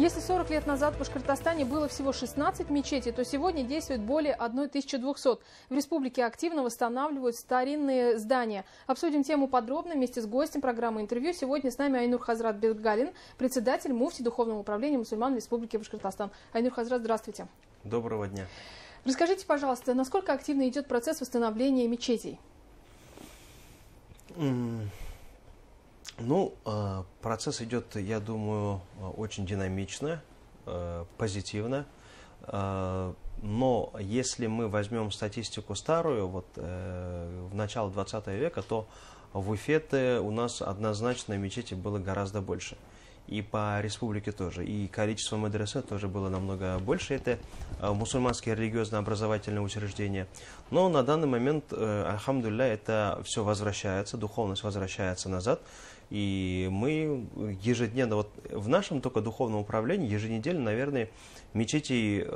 Если 40 лет назад в Башкортостане было всего 16 мечетей, то сегодня действует более 1200. В республике активно восстанавливают старинные здания. Обсудим тему подробно вместе с гостем программы «Интервью». Сегодня с нами Айнур Хазрат Бекгалин, председатель муфти Духовного управления мусульман Республики Башкортостан. Айнур Хазрат, здравствуйте. Доброго дня. Расскажите, пожалуйста, насколько активно идет процесс восстановления мечетей? Процесс идет, я думаю, очень динамично, позитивно. Но если мы возьмем статистику старую, в начало 20 века, то в Уфе у нас однозначно мечети было гораздо больше. И по республике тоже. И количество медресе тоже было намного больше. Это мусульманские религиозно-образовательные учреждения. Но на данный момент, альхамдулилля, это все возвращается, духовность возвращается назад. И мы ежедневно, в нашем только духовном управлении, еженедельно, наверное, мечетей,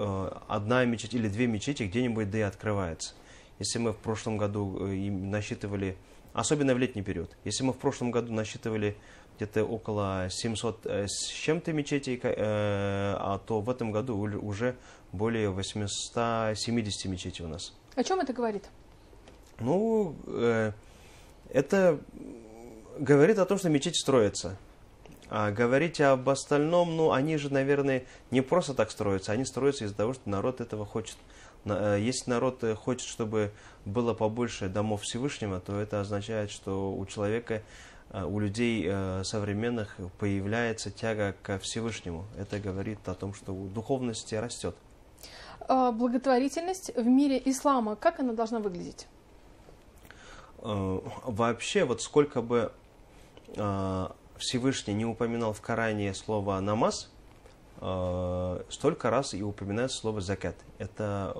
одна мечеть или две мечети где-нибудь да и открывается. Если мы в прошлом году насчитывали, особенно в летний период, если мы в прошлом году насчитывали где-то около 700 с чем-то мечетей, то в этом году уже более 870 мечетей у нас. О чем это говорит? Это говорит о том, что мечеть строится. А говорить об остальном, они же, наверное, не просто так строятся, они строятся из-за того, что народ этого хочет. Если народ хочет, чтобы было побольше домов Всевышнего, то это означает, что у человека, у людей современных появляется тяга к Всевышнему. Это говорит о том, что духовность растет. Благотворительность в мире ислама, как она должна выглядеть? Вообще, сколько бы Всевышний не упоминал в Коране слово «намаз», столько раз и упоминается слово «закат». Это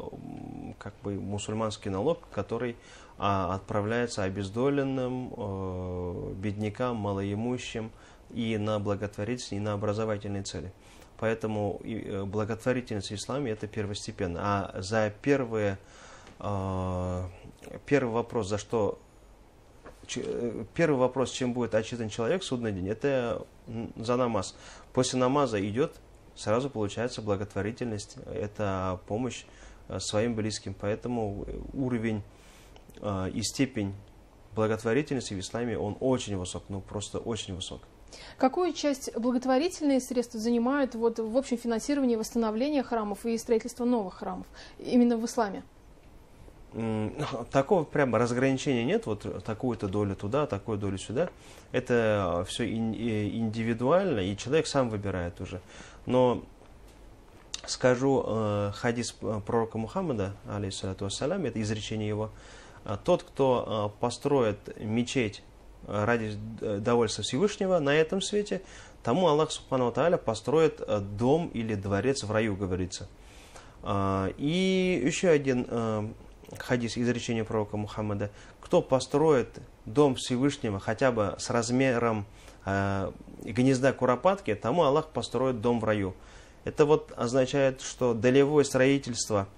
мусульманский налог, который отправляется обездоленным, беднякам, малоимущим и на благотворительность, и на образовательные цели. Поэтому благотворительность в исламе это первостепенно. А за первый вопрос, первый вопрос, чем будет отчитан человек в судный день, это за намаз. После намаза идет, сразу получается благотворительность, это помощь своим близким. Поэтому уровень и степень благотворительности в исламе, он очень высок, просто очень высок. Какую часть благотворительные средства занимают в общем финансировании восстановления храмов и строительства новых храмов именно в исламе? Такого прямо разграничения нет, такую-то долю туда, такую долю сюда. Это все индивидуально, и человек сам выбирает уже. Но скажу хадис пророка Мухаммада, алейхиссалату вассалям, это изречение его: тот, кто построит мечеть ради довольства Всевышнего на этом свете, тому Аллах Субхану ва Тааля построит дом или дворец в раю, говорится. И еще один хадис, изречение пророка Мухаммада: кто построит дом Всевышнего хотя бы с размером гнезда куропатки, тому Аллах построит дом в раю. Это означает, что долевое строительство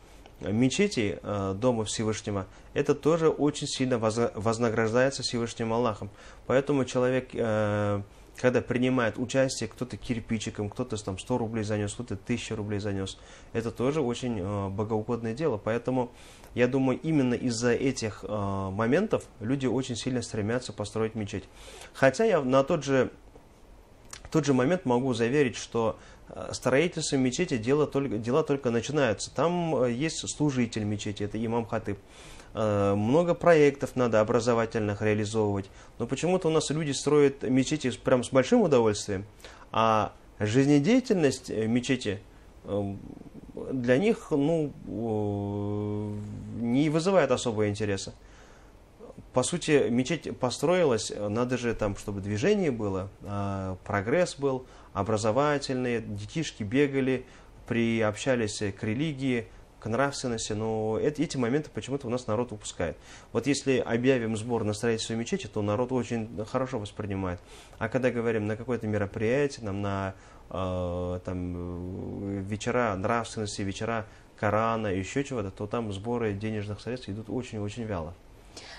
мечети, дома Всевышнего, это тоже очень сильно вознаграждается Всевышним Аллахом. Поэтому человек, когда принимает участие, кто-то кирпичиком, кто-то 100 рублей занес, кто-то 1000 рублей занес, это тоже очень богоугодное дело. Поэтому я думаю, именно из-за этих моментов люди очень сильно стремятся построить мечеть. Хотя я на тот же момент могу заверить, что строительство мечети дела только начинаются. Там есть служитель мечети, это имам хатиб. Много проектов надо образовательных реализовывать. Но почему-то у нас люди строят мечети прям с большим удовольствием, а жизнедеятельность мечети для них не вызывает особого интереса. По сути, мечеть построилась, надо же чтобы движение было, прогресс был, образовательные, детишки бегали, приобщались к религии, к нравственности, но эти моменты почему-то у нас народ упускает. Если объявим сбор на строительство мечети, то народ очень хорошо воспринимает. А когда говорим на какое-то мероприятие, на вечера нравственности, вечера Корана, еще чего-то, то там сборы денежных средств идут очень-очень вяло.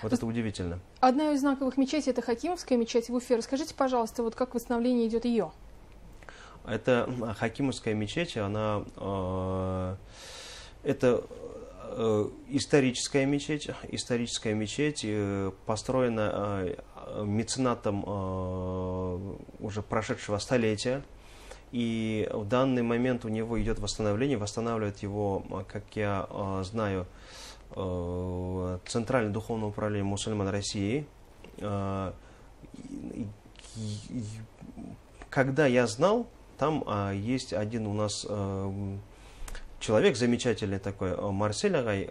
Это удивительно. Одна из знаковых мечетей — это Хакимовская мечеть в Уфе. Расскажите, пожалуйста, как восстановление идет ее? Это Хакимовская мечеть, она это историческая мечеть, построена меценатом уже прошедшего столетия. И в данный момент у него идет восстановление, восстанавливает его, как я знаю, Центральное духовное управление мусульман России. Когда я знал, там есть один у нас человек замечательный такой, Марсель Агай,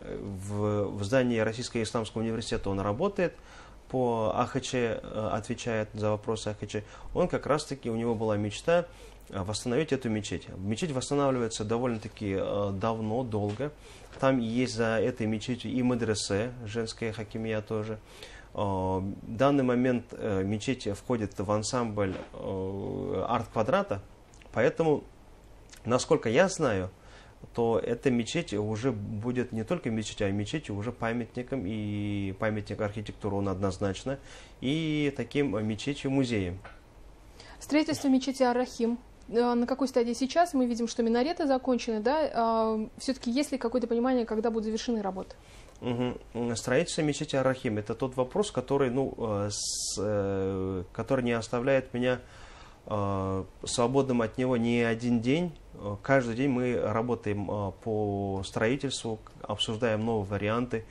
в здании Российского исламского университета он работает, по АХЧ отвечает за вопросы АХЧ. Он как раз таки, у него была мечта восстановить эту мечеть. Мечеть восстанавливается довольно-таки давно, долго. Там есть за этой мечетью и медресе, женская хакимия тоже. В данный момент мечеть входит в ансамбль арт-квадрата, поэтому, насколько я знаю, то эта мечеть уже будет не только мечетью, а мечетью уже памятником, и памятник архитектуры он однозначно, и таким мечетью-музеем. Строительство мечети Ар-Рахим. На какой стадии сейчас? Мы видим, что минареты закончены, да? Все-таки есть ли какое-то понимание, когда будут завершены работы? Строительство мечети Ар-Рахим – это тот вопрос, который, который не оставляет меня свободным от него ни один день. Каждый день мы работаем по строительству, обсуждаем новые варианты.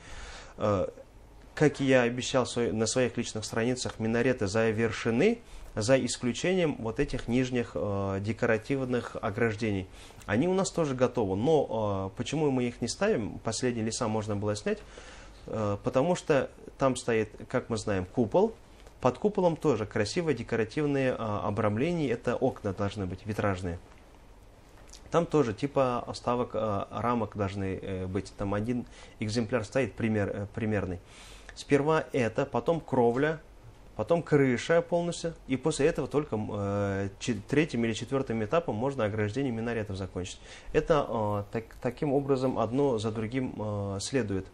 Как я обещал на своих личных страницах, минареты завершены, за исключением вот этих нижних декоративных ограждений. Они у нас тоже готовы, но почему мы их не ставим? Последние леса можно было снять, потому что там стоит, как мы знаем, купол. Под куполом тоже красивые декоративные обрамления, это окна должны быть, витражные. Там тоже типа оставок рамок должны быть. Там один экземпляр стоит примерный. Сперва это, потом кровля, потом крыша полностью. И после этого только третьим или четвертым этапом можно ограждение минаретов закончить. Это таким образом одно за другим следует.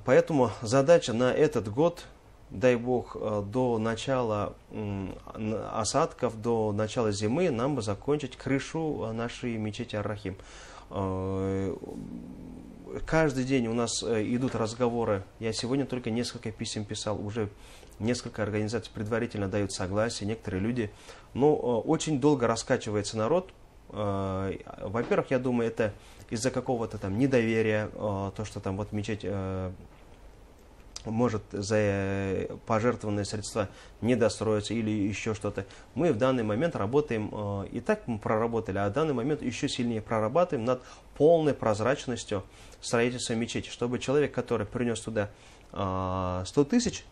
Поэтому задача на этот год, дай бог, до начала осадков, до начала зимы нам бы закончить крышу нашей мечети Ар-Рахим. Каждый день у нас идут разговоры. Я сегодня только несколько писем писал, уже несколько организаций предварительно дают согласие, некоторые люди. Но очень долго раскачивается народ. Во-первых, я думаю, это из-за какого-то там недоверия, то, что там вот мечеть может за пожертвованные средства не достроиться или еще что-то. Мы в данный момент работаем, и так мы проработали, а в данный момент еще сильнее прорабатываем над полной прозрачностью строительства мечети, чтобы человек, который принес туда 100 тысяч,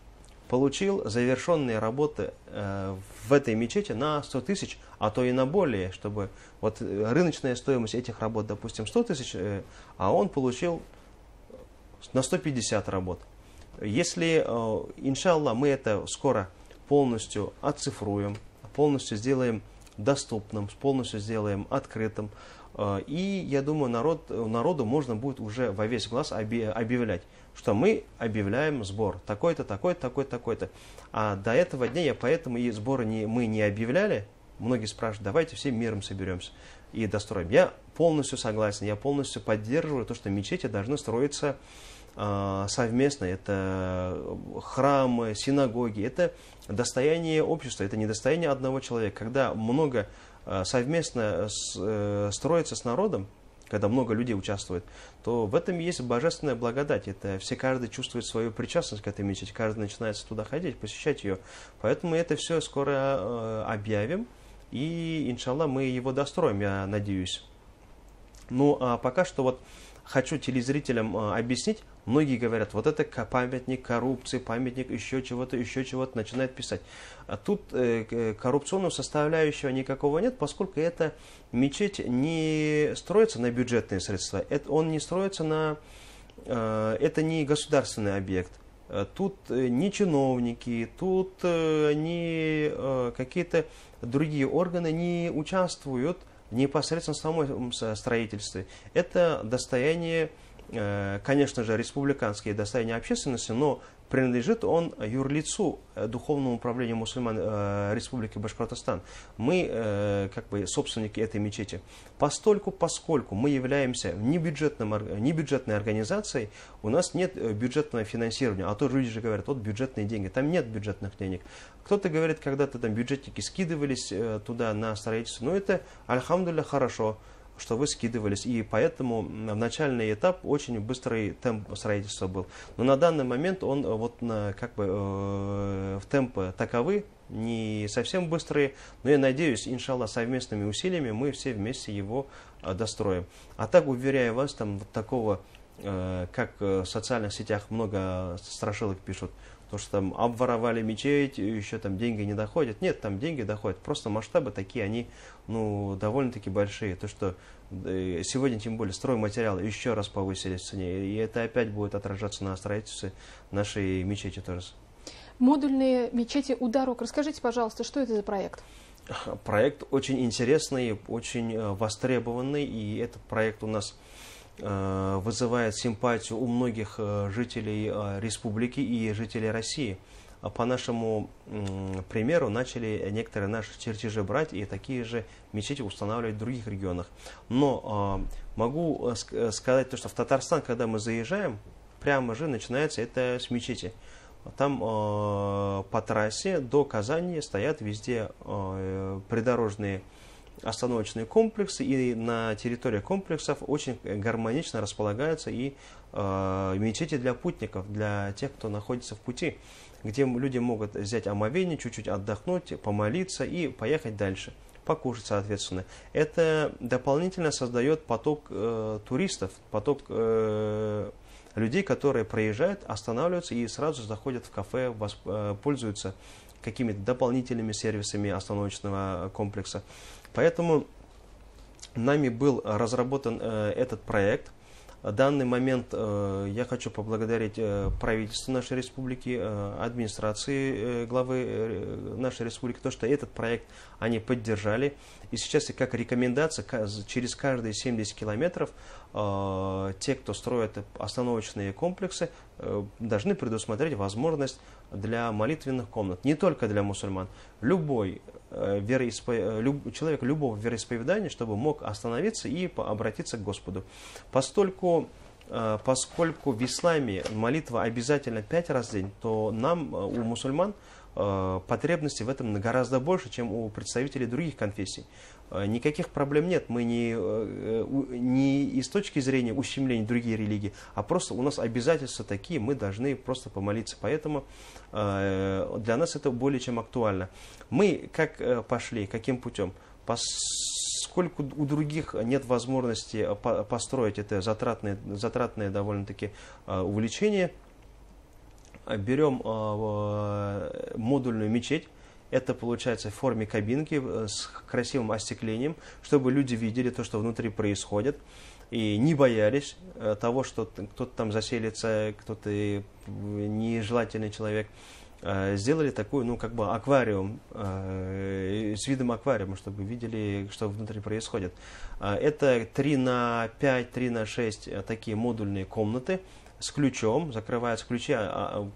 получил завершенные работы в этой мечети на 100 тысяч, а то и на более, чтобы вот рыночная стоимость этих работ, допустим, 100 тысяч, а он получил на 150 работ. Если, иншаллах, мы это скоро полностью оцифруем, полностью сделаем доступным, полностью сделаем открытым, и, я думаю, народу можно будет уже во весь глаз объявлять, что мы объявляем сбор такой-то, такой-то, такой-то, такой-то. А до этого дня поэтому и сборы мы не объявляли. Многие спрашивают, давайте все миром соберемся и достроим. Я полностью согласен, я полностью поддерживаю то, что мечети должны строиться совместно. Это храмы, синагоги, это достояние общества, это не достояние одного человека. Когда много совместно строится с народом, когда много людей участвует, то в этом есть божественная благодать. Это каждый чувствует свою причастность к этой мечети, каждый начинает туда ходить, посещать ее. Поэтому это все скоро объявим, и, иншаллах, мы его достроим, я надеюсь. Ну, а пока что вот хочу телезрителям объяснить. Многие говорят, вот это памятник коррупции, памятник еще чего-то, начинают писать. А тут коррупционного составляющего никакого нет, поскольку эта мечеть не строится на бюджетные средства, он не строится на... Это не государственный объект. Тут не чиновники, тут не какие-то другие органы не участвуют непосредственно в самом строительстве. Это достояние конечно же, республиканские достояния общественности, но принадлежит он юрлицу Духовному управлению мусульман Республики Башкортостан. Мы как бы собственники этой мечети. Поскольку мы являемся небюджетной организацией, у нас нет бюджетного финансирования. А то люди же говорят, вот бюджетные деньги. Там нет бюджетных денег. Кто-то говорит, когда-то там бюджетники скидывались туда на строительство. Но это, альхамдулилля, хорошо, что вы скидывались, и поэтому в начальный этап очень быстрый темп строительства был. Но на данный момент он вот как бы в темпы таковы, не совсем быстрые, но я надеюсь, иншаллах, совместными усилиями мы все вместе его достроим. А так, уверяю вас, там вот такого, как в социальных сетях много страшилок пишут, то, что там обворовали мечеть, еще там деньги не доходят. Нет, там деньги доходят. Просто масштабы такие, они довольно-таки большие. То, что сегодня, тем более, стройматериалы еще раз повысились в цене. И это опять будет отражаться на строительстве нашей мечети тоже. Модульные мечети у дорог. Расскажите, пожалуйста, что это за проект? Проект очень интересный, очень востребованный. И этот проект у нас вызывает симпатию у многих жителей республики и жителей России. По нашему примеру начали некоторые наши чертежи брать и такие же мечети устанавливать в других регионах. Но могу сказать, что в Татарстан, когда мы заезжаем, прямо же начинается это с мечети. Там по трассе до Казани стоят везде придорожные остановочные комплексы, и на территории комплексов очень гармонично располагаются и мечети для путников, для тех, кто находится в пути, где люди могут взять омовение, чуть-чуть отдохнуть, помолиться и поехать дальше, покушать, соответственно. Это дополнительно создает поток туристов, поток людей, которые проезжают, останавливаются и сразу заходят в кафе, пользуются какими-то дополнительными сервисами остановочного комплекса. Поэтому нами был разработан этот проект. В данный момент я хочу поблагодарить правительству нашей республики, администрации главы нашей республики, то, что этот проект они поддержали. И сейчас, как рекомендация, через каждые 70 километров те, кто строит остановочные комплексы, должны предусмотреть возможность для молитвенных комнат. Не только для мусульман. Любой человек любого вероисповедания, чтобы мог остановиться и обратиться к Господу. Поскольку в исламе молитва обязательно 5 раз в день, то нам, у мусульман, потребности в этом гораздо больше, чем у представителей других конфессий. Никаких проблем нет. Мы не из точки зрения ущемления других религий, а просто у нас обязательства такие, мы должны просто помолиться. Поэтому для нас это более чем актуально. Мы как пошли, каким путем? Поскольку у других нет возможности построить это затратное довольно-таки увлечение, берем модульную мечеть. Это получается в форме кабинки с красивым остеклением, чтобы люди видели то, что внутри происходит, и не боялись того, что кто-то там заселится, кто-то нежелательный человек. Сделали такой, как бы аквариум, с видом аквариума, чтобы видели, что внутри происходит. Это 3 на 5, 3 на 6 такие модульные комнаты с ключом, закрываются ключи,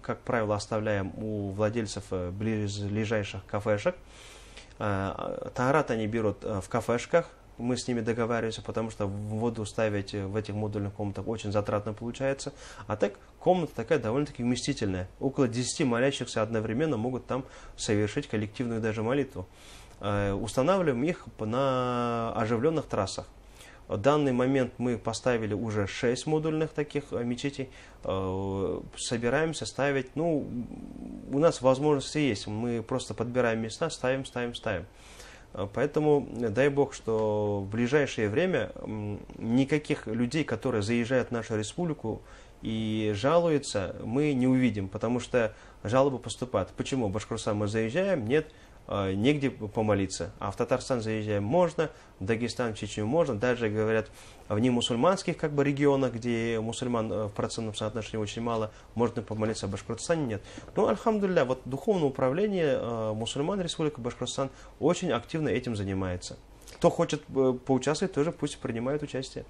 как правило, оставляем у владельцев ближайших кафешек. Таарат они берут в кафешках, мы с ними договариваемся, потому что воду ставить в этих модульных комнатах очень затратно получается. А так, комната такая довольно-таки вместительная. Около 10 молящихся одновременно могут там совершить коллективную даже молитву. Устанавливаем их на оживленных трассах. В данный момент мы поставили уже 6 модульных таких мечетей. Собираемся ставить, у нас возможности есть. Мы просто подбираем места, ставим. Поэтому дай Бог, что в ближайшее время никаких людей, которые заезжают в нашу республику и жалуются, мы не увидим, потому что жалобы поступают. Почему? В Башкортостан мы заезжаем, нет, негде помолиться. А в Татарстан заезжаем можно, в Дагестан, в Чечню можно. Даже, говорят, в немусульманских регионах, где мусульман в процентном соотношении очень мало, можно помолиться, а в Башкортостане нет. Но, альхамдулилля, Духовное управление мусульман Республики Башкортостан очень активно этим занимается. Кто хочет поучаствовать, тоже пусть принимает участие.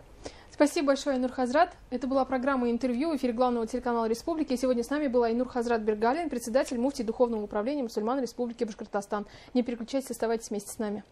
Спасибо большое, Айнур Хазрат. Это была программа интервью в эфире главного телеканала Республики. Сегодня с нами был Айнур Хазрат Бергалин, председатель муфтий Духовного управления мусульман Республики Башкортостан. Не переключайтесь, оставайтесь вместе с нами.